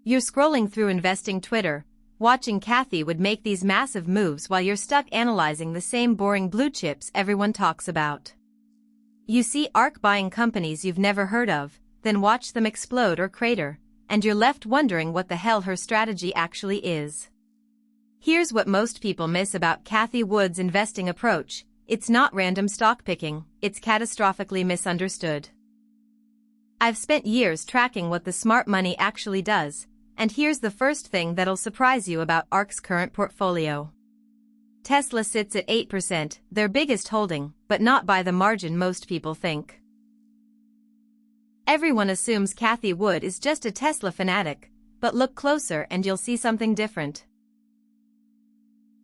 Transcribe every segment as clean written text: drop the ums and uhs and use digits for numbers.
You're scrolling through investing Twitter, watching Cathie Wood make these massive moves while you're stuck analyzing the same boring blue chips everyone talks about. You see ARK buying companies you've never heard of, then watch them explode or crater, and you're left wondering what the hell her strategy actually is. Here's what most people miss about Cathie Wood's investing approach: it's not random stock picking, it's catastrophically misunderstood. I've spent years tracking what the smart money actually does, and here's the first thing that'll surprise you about ARK's current portfolio. Tesla sits at 8%, their biggest holding, but not by the margin most people think. Everyone assumes Cathie Wood is just a Tesla fanatic, but look closer and you'll see something different.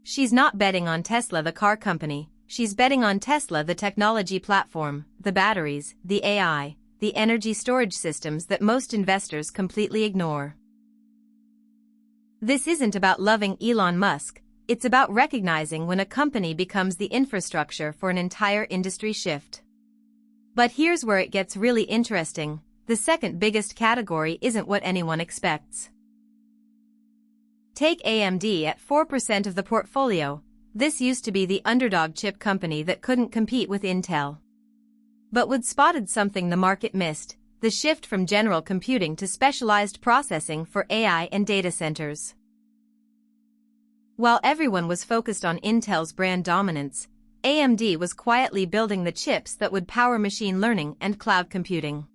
She's not betting on Tesla the car company, she's betting on Tesla the technology platform, the batteries, the AI, the energy storage systems that most investors completely ignore. This isn't about loving Elon Musk, it's about recognizing when a company becomes the infrastructure for an entire industry shift. But here's where it gets really interesting: the second biggest category isn't what anyone expects. Take AMD at 4% of the portfolio. This used to be the underdog chip company that couldn't compete with Intel. But Wood spotted something the market missed: the shift from general computing to specialized processing for AI and data centers. While everyone was focused on Intel's brand dominance, AMD was quietly building the chips that would power machine learning and cloud computing.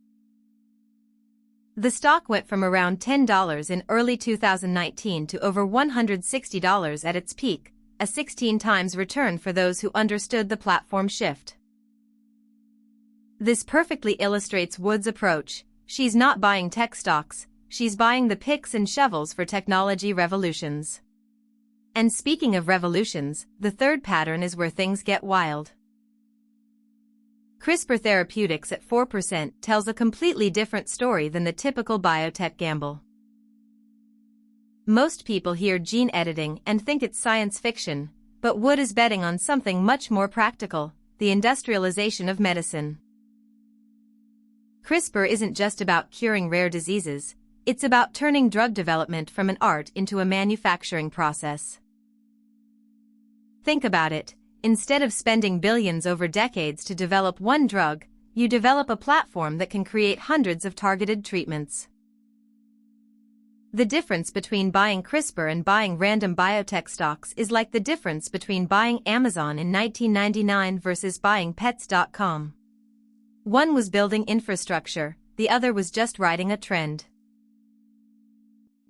The stock went from around $10 in early 2019 to over $160 at its peak, a 16 times return for those who understood the platform shift. This perfectly illustrates Wood's approach: she's not buying tech stocks, she's buying the picks and shovels for technology revolutions. And speaking of revolutions, the third pattern is where things get wild. CRISPR Therapeutics at 4% tells a completely different story than the typical biotech gamble. Most people hear gene editing and think it's science fiction, but Wood is betting on something much more practical: the industrialization of medicine. CRISPR isn't just about curing rare diseases, it's about turning drug development from an art into a manufacturing process. Think about it: instead of spending billions over decades to develop one drug, you develop a platform that can create hundreds of targeted treatments. The difference between buying CRISPR and buying random biotech stocks is like the difference between buying Amazon in 1999 versus buying Pets.com. One was building infrastructure, the other was just riding a trend.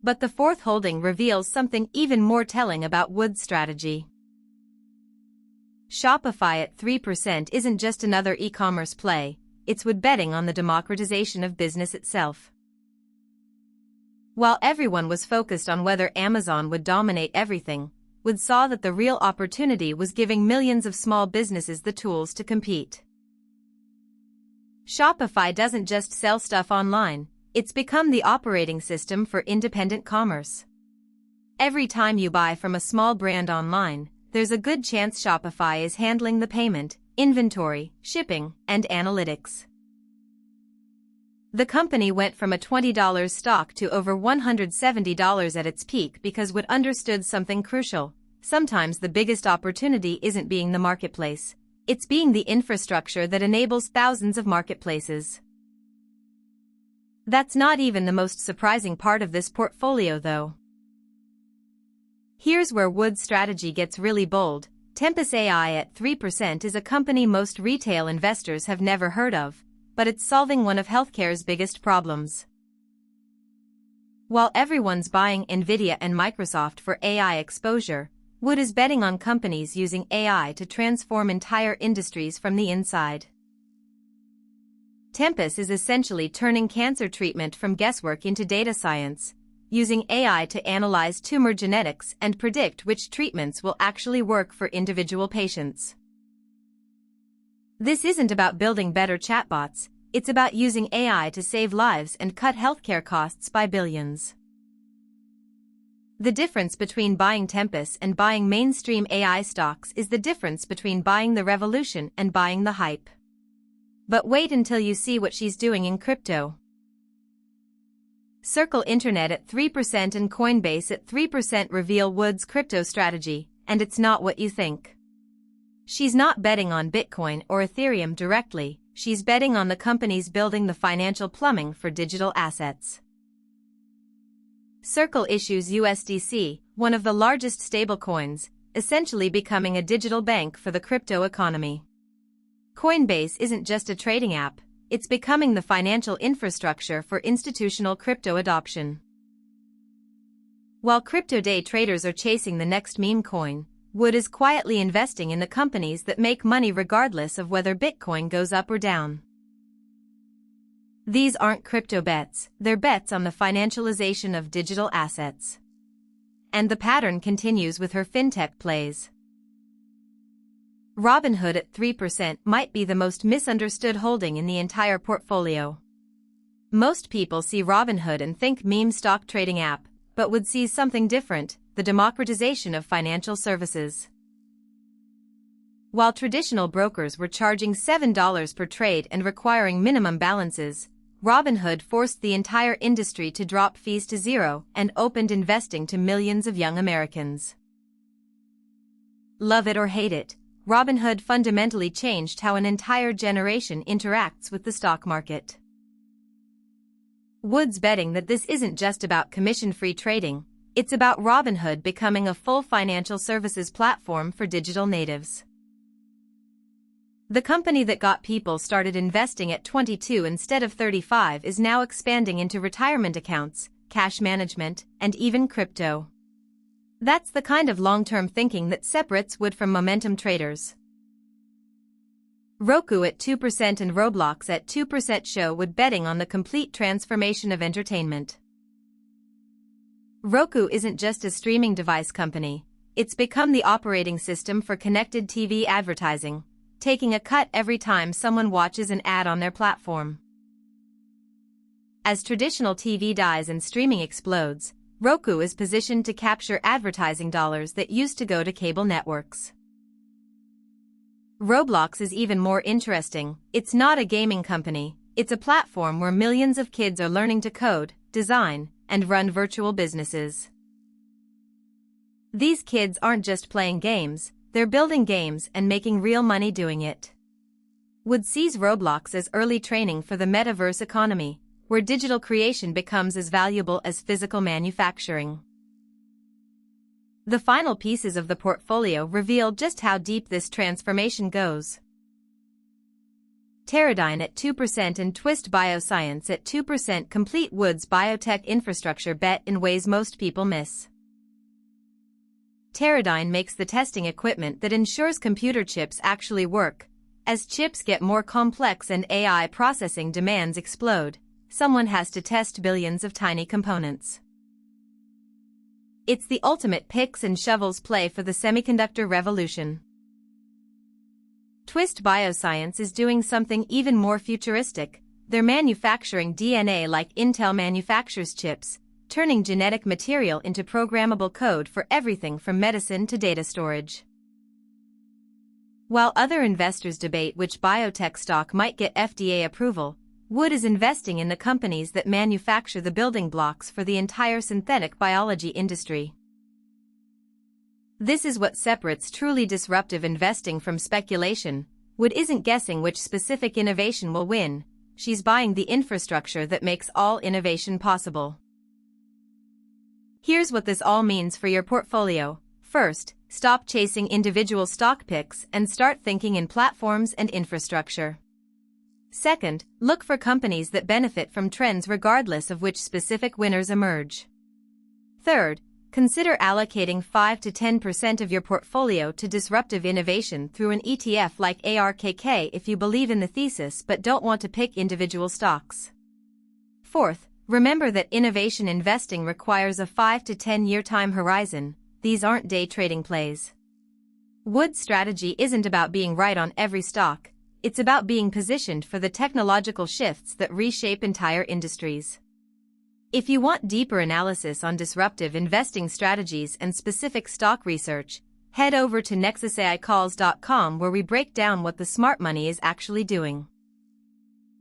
But the fourth holding reveals something even more telling about Wood's strategy. Shopify at 3% isn't just another e-commerce play, it's Wood betting on the democratization of business itself. While everyone was focused on whether Amazon would dominate everything, Wood saw that the real opportunity was giving millions of small businesses the tools to compete. Shopify doesn't just sell stuff online, it's become the operating system for independent commerce. Every time you buy from a small brand online, there's a good chance Shopify is handling the payment, inventory, shipping, and analytics. The company went from a $20 stock to over $170 at its peak because Wood understood something crucial: sometimes the biggest opportunity isn't being the marketplace, it's being the infrastructure that enables thousands of marketplaces. That's not even the most surprising part of this portfolio, though. Here's where Wood's strategy gets really bold: Tempus AI at 3% is a company most retail investors have never heard of, but it's solving one of healthcare's biggest problems. While everyone's buying Nvidia and Microsoft for AI exposure, Wood is betting on companies using AI to transform entire industries from the inside. Tempus is essentially turning cancer treatment from guesswork into data science, using AI to analyze tumor genetics and predict which treatments will actually work for individual patients. This isn't about building better chatbots, it's about using AI to save lives and cut healthcare costs by billions. The difference between buying Tempus and buying mainstream AI stocks is the difference between buying the revolution and buying the hype. But wait until you see what she's doing in crypto. Circle Internet at 3% and Coinbase at 3% reveal Wood's crypto strategy, and it's not what you think. She's not betting on Bitcoin or Ethereum directly, she's betting on the companies building the financial plumbing for digital assets. Circle issues USDC, one of the largest stablecoins, essentially becoming a digital bank for the crypto economy. Coinbase isn't just a trading app, it's becoming the financial infrastructure for institutional crypto adoption. While crypto day traders are chasing the next meme coin, Wood is quietly investing in the companies that make money regardless of whether Bitcoin goes up or down. These aren't crypto bets, they're bets on the financialization of digital assets. And the pattern continues with her fintech plays. Robinhood at 3% might be the most misunderstood holding in the entire portfolio. Most people see Robinhood and think meme stock trading app, but Wood sees something different, the democratization of financial services. While traditional brokers were charging $7 per trade and requiring minimum balances, Robinhood forced the entire industry to drop fees to zero and opened investing to millions of young Americans. Love it or hate it, Robinhood fundamentally changed how an entire generation interacts with the stock market. Wood's betting that this isn't just about commission-free trading, it's about Robinhood becoming a full financial services platform for digital natives. The company that got people started investing at 22 instead of 35 is now expanding into retirement accounts, cash management, and even crypto. That's the kind of long-term thinking that separates Wood from momentum traders. Roku at 2% and Roblox at 2% show Wood betting on the complete transformation of entertainment. Roku isn't just a streaming device company, it's become the operating system for connected TV advertising, taking a cut every time someone watches an ad on their platform. As traditional TV dies and streaming explodes, Roku is positioned to capture advertising dollars that used to go to cable networks. Roblox is even more interesting. It's not a gaming company, it's a platform where millions of kids are learning to code, design, and run virtual businesses. These kids aren't just playing games, they're building games and making real money doing it. Wood sees Roblox as early training for the metaverse economy, where digital creation becomes as valuable as physical manufacturing. The final pieces of the portfolio reveal just how deep this transformation goes. Teradyne at 2% and Twist Bioscience at 2% complete Wood's biotech infrastructure bet in ways most people miss. Teradyne makes the testing equipment that ensures computer chips actually work. As chips get more complex and AI processing demands explode, someone has to test billions of tiny components. It's the ultimate picks and shovels play for the semiconductor revolution. Twist Bioscience is doing something even more futuristic. They're manufacturing DNA like Intel manufactures chips, turning genetic material into programmable code for everything from medicine to data storage. While other investors debate which biotech stock might get FDA approval, Wood is investing in the companies that manufacture the building blocks for the entire synthetic biology industry. This is what separates truly disruptive investing from speculation. Wood isn't guessing which specific innovation will win, she's buying the infrastructure that makes all innovation possible. Here's what this all means for your portfolio. First, stop chasing individual stock picks and start thinking in platforms and infrastructure. Second, look for companies that benefit from trends regardless of which specific winners emerge. Third, consider allocating 5 to 10% of your portfolio to disruptive innovation through an ETF like ARK if you believe in the thesis but don't want to pick individual stocks. Fourth, remember that innovation investing requires a 5 to 10-year time horizon. These aren't day trading plays. Wood's strategy isn't about being right on every stock. It's about being positioned for the technological shifts that reshape entire industries. If you want deeper analysis on disruptive investing strategies and specific stock research, head over to nexusaicalls.com where we break down what the smart money is actually doing.